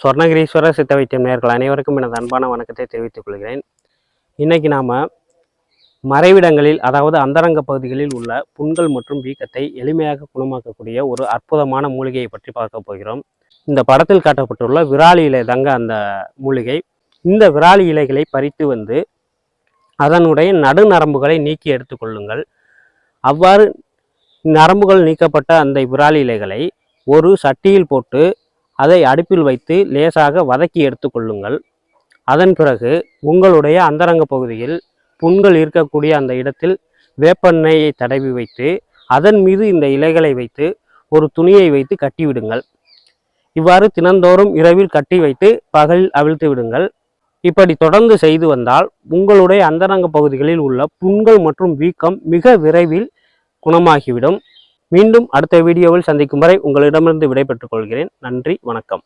சொர்ணகிரீஸ்வரர் சித்த வைத்தியம் நேயர்கள் அனைவருக்கும் எனது அன்பான வணக்கத்தை தெரிவித்துக் கொள்கிறேன். இன்னைக்கு நாம் மறைவிடங்களில், அதாவது அந்தரங்க பகுதிகளில் உள்ள புண்கள் மற்றும் வீக்கத்தை எளிமையாக குணமாக்கக்கூடிய ஒரு அற்புதமான மூலிகையை பற்றி பார்க்க போகிறோம். இந்த படத்தில் காட்டப்பட்டுள்ள விராலி இலை தாங்க அந்த மூலிகை. இந்த விராலி இலைகளை பறித்து வந்து அதனுடைய நடுநரம்புகளை நீக்கி எடுத்துக்கொள்ளுங்கள். அவ்வாறு நரம்புகள் நீக்கப்பட்ட அந்த விராலி இலைகளை ஒரு சட்டியில் போட்டு அதை அடுப்பில் வைத்து லேசாக வதக்கி எடுத்துக்கொள்ளுங்கள். அதன் பிறகு உங்களுடைய அந்தரங்க பகுதியில் புண்கள் இருக்கக்கூடிய அந்த இடத்தில் வேப்பெண்ணெயை தடவி வைத்து அதன் மீது இந்த இலைகளை வைத்து ஒரு துணியை வைத்து கட்டிவிடுங்கள். இவ்வாறு தினந்தோறும் இரவில் கட்டி வைத்து பகலில் அவிழ்த்து விடுங்கள். இப்படி தொடர்ந்து செய்து வந்தால் உங்களுடைய அந்தரங்க பகுதிகளில் உள்ள புண்கள் மற்றும் வீக்கம் மிக விரைவில் குணமாகிவிடும். மீண்டும் அடுத்த வீடியோவில் சந்திக்கும் வரை உங்களிடமிருந்து விடைபெற்றுக் கொள்கிறேன். நன்றி, வணக்கம்.